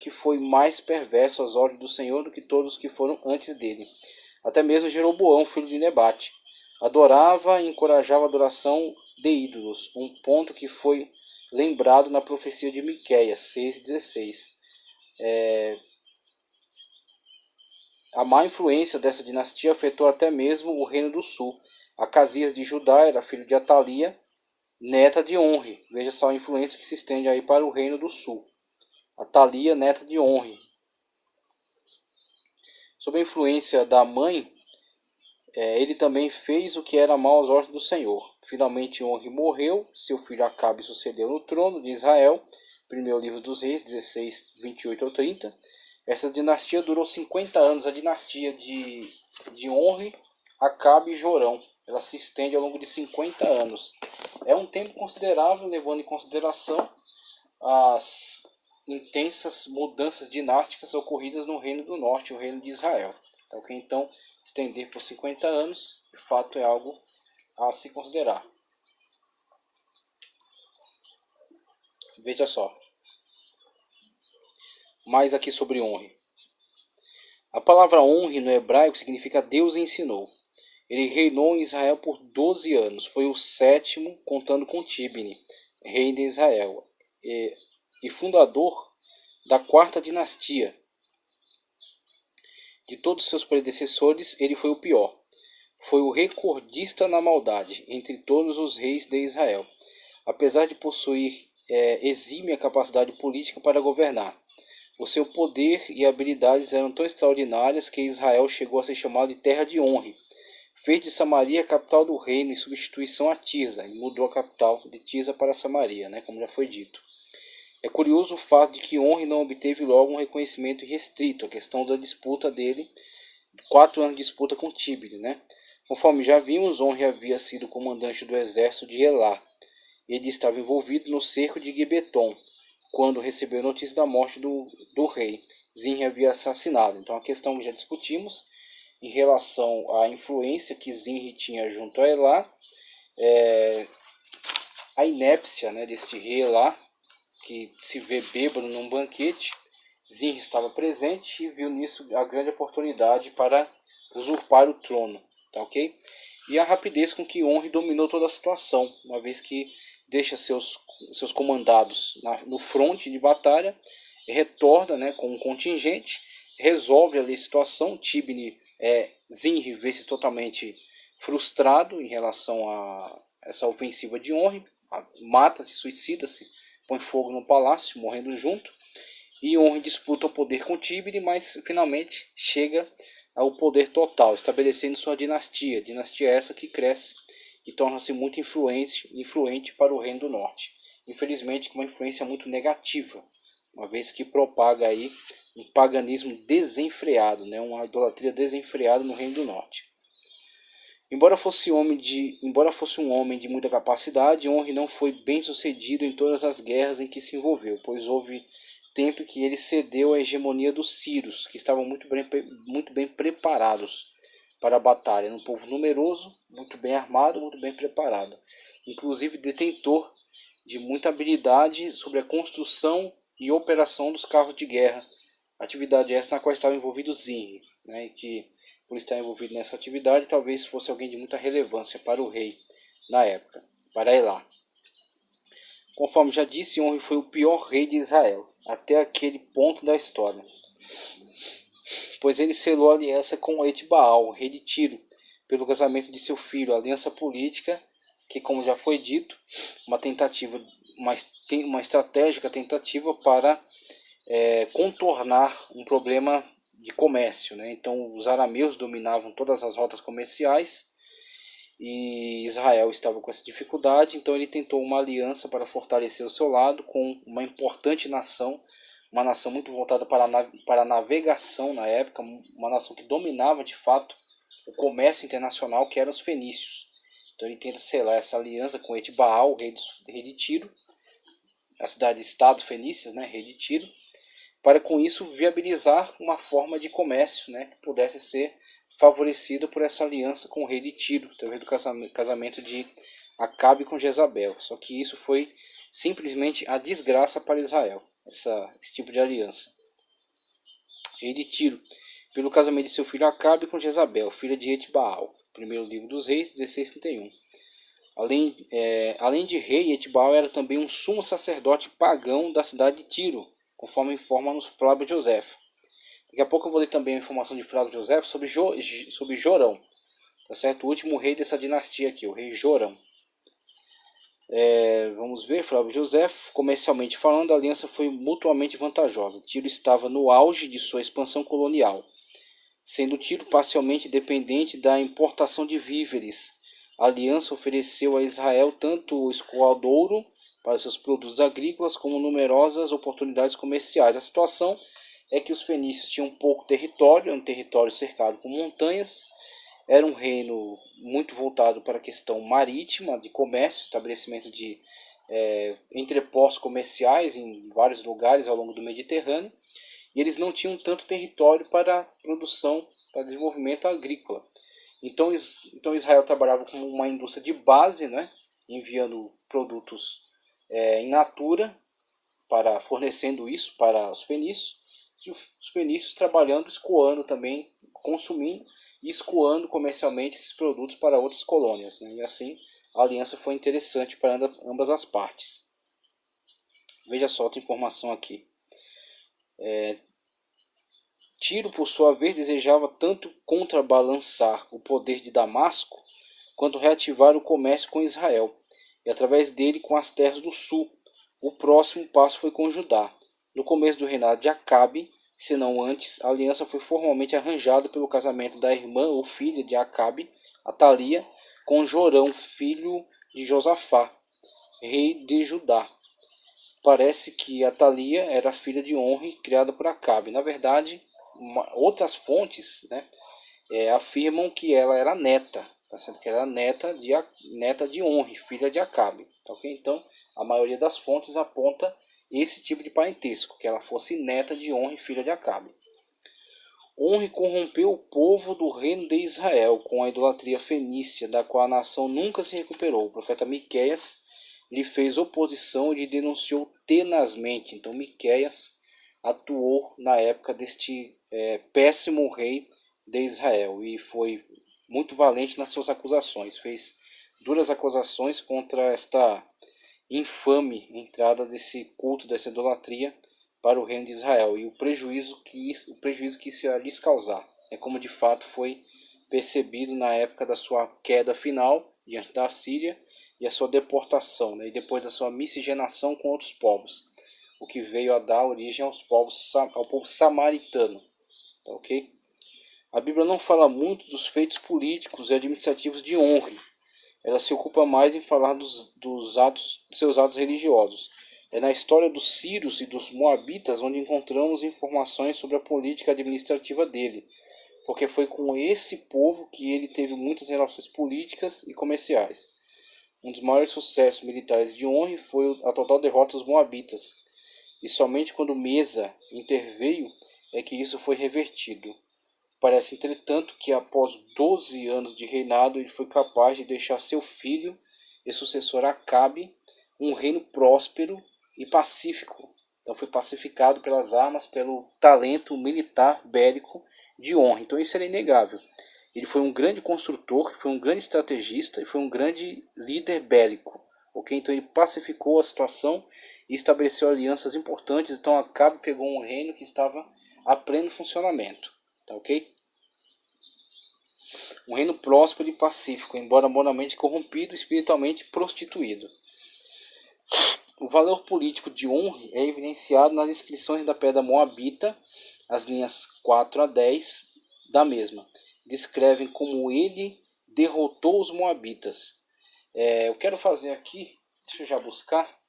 que foi mais perverso aos olhos do Senhor do que todos os que foram antes dele. Até mesmo Jeroboão, filho de Nebate, adorava e encorajava a adoração de ídolos, um ponto que foi lembrado na profecia de Miqueias 6,16. A má influência dessa dinastia afetou até mesmo o reino do sul. Acasias de Judá era filho de Atalia, neta de Onri. Veja só a influência que se estende aí para o reino do sul. Atalia, neta de Onri. Sob a influência da mãe, ele também fez o que era mal aos olhos do Senhor. Finalmente Onri morreu, seu filho Acabe sucedeu no trono de Israel. Primeiro livro dos Reis, 16, 28 ao 30. Essa dinastia durou 50 anos, a dinastia de Onri, Acabe e Jorão. Ela se estende ao longo de 50 anos. É um tempo considerável, levando em consideração as intensas mudanças dinásticas ocorridas no Reino do Norte, o Reino de Israel. Então, estender por 50 anos, de fato, é algo a se considerar. Veja só. Mais aqui sobre Onri. A palavra Onri no hebraico significa Deus ensinou. Ele reinou em Israel por 12 anos. Foi o 7º, contando com Tibni, rei de Israel, e fundador da 4ª dinastia. De todos seus predecessores, ele foi o pior. Foi o recordista na maldade entre todos os reis de Israel, apesar de possuir exímia capacidade política para governar. O seu poder e habilidades eram tão extraordinárias que Israel chegou a ser chamado de terra de Onri. Fez de Samaria a capital do reino em substituição a Tisa, e mudou a capital de Tisa para Samaria, como já foi dito. É curioso o fato de que Onri não obteve logo um reconhecimento restrito, a questão da disputa dele, 4 anos de disputa com Tibni. Conforme já vimos, Onri havia sido comandante do exército de Elá. Ele estava envolvido no cerco de Gibeton, quando recebeu notícia da morte do rei. Zinri havia assassinado. Então a questão que já discutimos em relação à influência que Zinri tinha junto a Elá, a inépcia deste rei Elá, que se vê bêbado num banquete. Zinri estava presente e viu nisso a grande oportunidade para usurpar o trono. Ok? E a rapidez com que Onri dominou toda a situação, uma vez que deixa seus comandados no fronte de batalha, retorna com um contingente, resolve ali a situação. Zinri vê-se totalmente frustrado em relação a essa ofensiva de Onri, mata-se, suicida-se, põe fogo no palácio, morrendo junto, e Onri disputa o poder com Tibni, mas finalmente chega ao poder total, estabelecendo sua dinastia essa que cresce e torna-se muito influente para o Reino do Norte. Infelizmente, com uma influência muito negativa, uma vez que propaga aí um paganismo desenfreado, uma idolatria desenfreada no Reino do Norte. Embora fosse um homem de muita capacidade, Onri não foi bem sucedido em todas as guerras em que se envolveu, pois houve tempo que ele cedeu à hegemonia dos Círios, que estavam muito bem preparados para a batalha. Um povo numeroso, muito bem armado, muito bem preparado. Inclusive detentor de muita habilidade sobre a construção e operação dos carros de guerra. Atividade essa na qual estava envolvido Zinri, e que, por estar envolvido nessa atividade, talvez fosse alguém de muita relevância para o rei na época, para Elá. Conforme já disse, Onri foi o pior rei de Israel, até aquele ponto da história, pois ele selou aliança com Etbaal, rei de Tiro, pelo casamento de seu filho, aliança política que, como já foi dito, uma estratégica tentativa para contornar um problema de comércio. Então os arameus dominavam todas as rotas comerciais e Israel estava com essa dificuldade, então ele tentou uma aliança para fortalecer o seu lado com uma importante nação, uma nação muito voltada para a navegação na época, uma nação que dominava de fato o comércio internacional, que eram os fenícios. Então ele tenta selar essa aliança com Etbaal, rei de Tiro, a cidade-estado fenícias, rei de Tiro, para com isso viabilizar uma forma de comércio que pudesse ser favorecida por essa aliança com o rei de Tiro, através do casamento de Acabe com Jezabel. Só que isso foi simplesmente a desgraça para Israel, esse tipo de aliança. rei de Tiro, pelo casamento de seu filho Acabe com Jezabel, filha de Etbaal. Primeiro livro dos Reis, 16:31. Além de rei, Etbaal era também um sumo sacerdote pagão da cidade de Tiro, conforme informa-nos Flávio Josefo. Daqui a pouco eu vou ler também a informação de Flávio Josefo sobre Jorão, tá certo? O último rei dessa dinastia aqui, o rei Jorão. Vamos ver, Flávio Josefo. Comercialmente falando, a aliança foi mutuamente vantajosa. Tiro estava no auge de sua expansão colonial, sendo Tiro parcialmente dependente da importação de víveres. A aliança ofereceu a Israel tanto o escoadouro para seus produtos agrícolas como numerosas oportunidades comerciais. A situação é que os fenícios tinham pouco território, um território cercado por montanhas. Era um reino muito voltado para a questão marítima, de comércio, estabelecimento de entrepostos comerciais em vários lugares ao longo do Mediterrâneo. E eles não tinham tanto território para produção, para desenvolvimento agrícola. Então Israel trabalhava como uma indústria de base, né, enviando produtos in natura, fornecendo isso para os fenícios. E os fenícios trabalhando, escoando também, consumindo e escoando comercialmente esses produtos para outras colônias, né? E assim a aliança foi interessante para ambas as partes. Veja só outra informação aqui. Tiro, por sua vez, desejava tanto contrabalançar o poder de Damasco, quanto reativar o comércio com Israel, e através dele com as terras do sul. O próximo passo foi com Judá. No começo do reinado de Acabe, se não antes, a aliança foi formalmente arranjada pelo casamento da irmã ou filha de Acabe, Atalia, com Jorão, filho de Josafá, rei de Judá. Parece que Atalia era filha de Onri, criada por Acabe. Na verdade, outras fontes, né, afirmam que ela era neta, tá certo? Que ela era neta de Onri, filha de Acabe. Tá, okay? Então, a maioria das fontes aponta esse tipo de parentesco, que ela fosse neta de Onri, filha de Acabe. Onri corrompeu o povo do reino de Israel com a idolatria fenícia, da qual a nação nunca se recuperou. O profeta Miqueias lhe fez oposição e lhe denunciou tenazmente. Então Miqueias atuou na época deste péssimo rei de Israel e foi muito valente nas suas acusações. Fez duras acusações contra esta infame entrada desse culto, dessa idolatria para o reino de Israel e o prejuízo que isso ia lhes causar. É como de fato foi percebido na época da sua queda final diante da Síria e a sua deportação, né? E depois da sua miscigenação com outros povos, o que veio a dar origem ao povo samaritano. Tá, ok? A Bíblia não fala muito dos feitos políticos e administrativos de Onri. Ela se ocupa mais em falar dos seus atos religiosos. É na história dos sírios e dos moabitas onde encontramos informações sobre a política administrativa dele, porque foi com esse povo que ele teve muitas relações políticas e comerciais. Um dos maiores sucessos militares de Onri foi a total derrota dos moabitas, e somente quando Mesa interveio é que isso foi revertido. Parece, entretanto, que após 12 anos de reinado ele foi capaz de deixar seu filho e sucessor Acabe um reino próspero e pacífico. Então foi pacificado pelas armas, pelo talento militar bélico de Onri. Então isso era inegável. Ele foi um grande construtor, foi um grande estrategista e foi um grande líder bélico. Okay? Então ele pacificou a situação e estabeleceu alianças importantes. Então Acabe pegou um reino que estava a pleno funcionamento. Tá, ok? Um reino próspero e pacífico, embora moralmente corrompido e espiritualmente prostituído. O valor político de Onri é evidenciado nas inscrições da pedra moabita, as linhas 4 a 10 da mesma. Descrevem como ele derrotou os moabitas. Eu quero fazer aqui, deixa eu já buscar,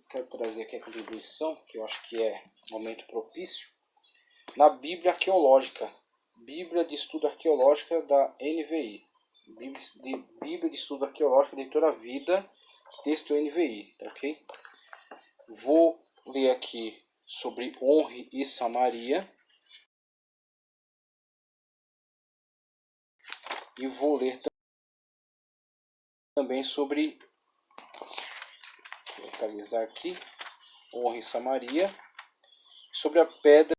quero trazer aqui a contribuição, que eu acho que é momento propício, na Bíblia Arqueológica, Bíblia de Estudo Arqueológica da NVI, Bíblia de Estudo Arqueológico, Leitura Vida, texto NVI, tá, ok? Vou ler aqui sobre Onri e Samaria e vou ler também sobre, vou localizar aqui, Onri e Samaria, sobre a pedra